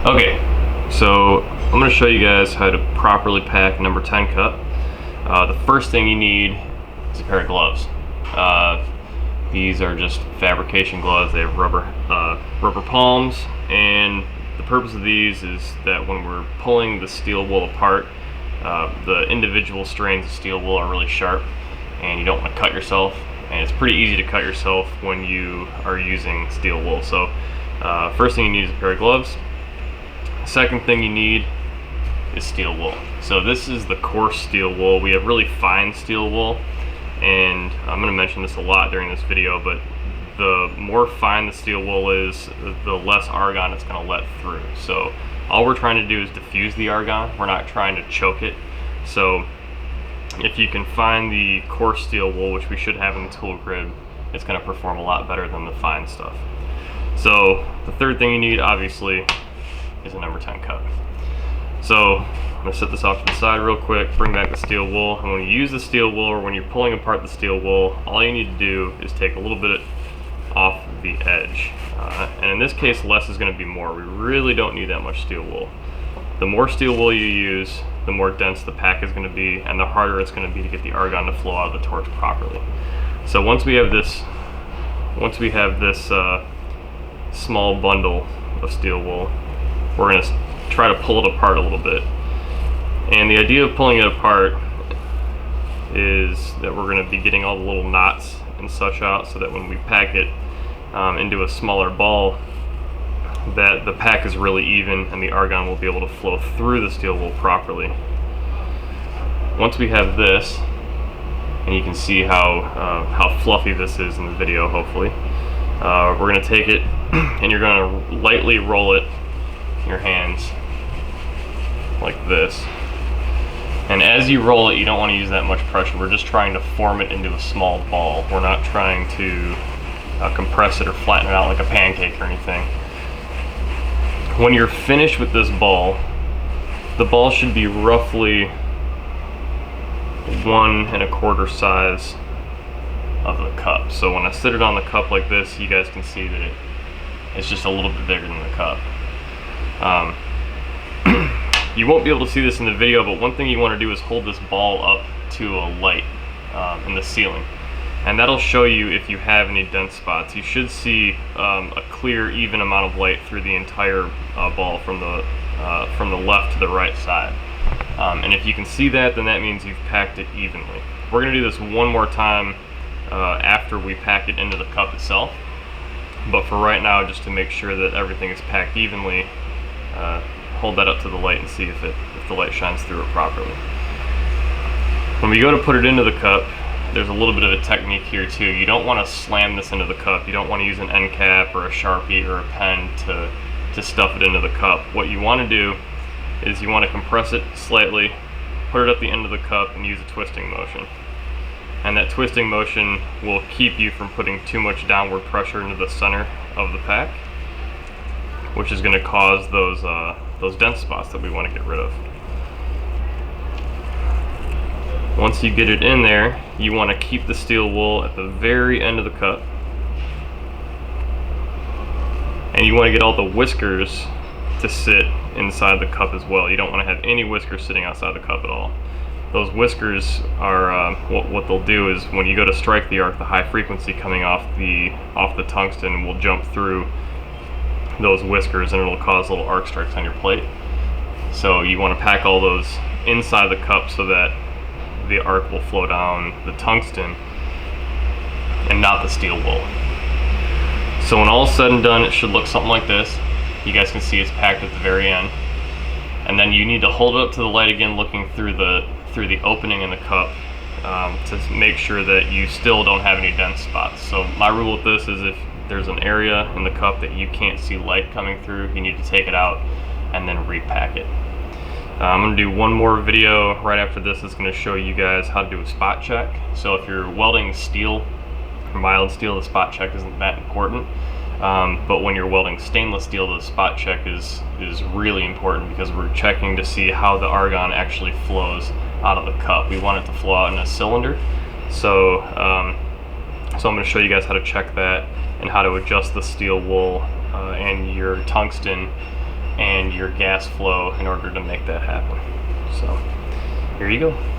Okay, so I'm going to show you guys how to properly pack number 10 cup. The first thing you need is a pair of gloves. These are just fabrication gloves. They have rubber palms, and the purpose of these is that when we're pulling the steel wool apart, the individual strands of steel wool are really sharp, and you don't want to cut yourself. And it's pretty easy to cut yourself when you are using steel wool. So first thing you need is a pair of gloves. Second thing you need is steel wool. So this is the coarse steel wool. We have really fine steel wool, and I'm going to mention this a lot during this video, but the more fine the steel wool is, the less argon it's going to let through. So all we're trying to do is diffuse the argon. We're not trying to choke it. So if you can find the coarse steel wool, which we should have in the tool crib, it's going to perform a lot better than the fine stuff. So the third thing you need, obviously, is a number 10 cup. So I'm going to set this off to the side real quick, bring back the steel wool, and when you use the steel wool, or when you're pulling apart the steel wool, all you need to do is take a little bit off the edge. And in this case, less is going to be more. We really don't need that much steel wool. The more steel wool you use, the more dense the pack is going to be, and the harder it's going to be to get the argon to flow out of the torch properly. So once we have this small bundle of steel wool, we're going to try to pull it apart a little bit. And the idea of pulling it apart is that we're going to be getting all the little knots and such out, so that when we pack it into a smaller ball, that the pack is really even and the argon will be able to flow through the steel wool properly. Once we have this, and you can see how fluffy this is in the video, hopefully, we're going to take it and you're going to lightly roll it in your hands like this. And as you roll it, you don't want to use that much pressure. We're just trying to form it into a small ball. We're not trying to compress it or flatten it out like a pancake or anything. When you're finished with this ball, the ball should be roughly 1 1/4 size of the cup. So when I sit it on the cup like this, you guys can see that it's just a little bit bigger than the cup. You won't be able to see this in the video, but one thing you want to do is hold this ball up to a light in the ceiling, and that'll show you if you have any dense spots. You should see a clear, even amount of light through the entire ball from the left to the right side. And if you can see that, then that means you've packed it evenly. We're going to do this one more time after we pack it into the cup itself, but for right now, just to make sure that everything is packed evenly, hold that up to the light and see if the light shines through it properly. When we go to put it into the cup, there's a little bit of a technique here too. You don't want to slam this into the cup. You don't want to use an end cap or a Sharpie or a pen to stuff it into the cup. What you want to do is you want to compress it slightly, put it at the end of the cup, and use a twisting motion. And that twisting motion will keep you from putting too much downward pressure into the center of the pack, which is going to cause those dense spots that we want to get rid of. Once you get it in there, you want to keep the steel wool at the very end of the cup, and you want to get all the whiskers to sit inside the cup as well. You don't want to have any whiskers sitting outside the cup at all. Those whiskers are what they'll do is when you go to strike the arc, the high frequency coming off the tungsten will jump through those whiskers, and it'll cause little arc strikes on your plate. So you want to pack all those inside the cup so that the arc will flow down the tungsten and not the steel wool. So when all is said and done, it should look something like this. You guys can see it's packed at the very end, and then you need to hold it up to the light again, looking through the opening in the cup to make sure that you still don't have any dense spots. So my rule with this is if there's an area in the cup that you can't see light coming through, you need to take it out and then repack it. I'm going to do one more video right after this that's going to show you guys how to do a spot check. So if you're welding steel, mild steel, the spot check isn't that important. But when you're welding stainless steel, the spot check is really important, because we're checking to see how the argon actually flows out of the cup. We want it to flow out in a cylinder. So I'm going to show you guys how to check that and how to adjust the steel wool and your tungsten and your gas flow in order to make that happen. So here you go.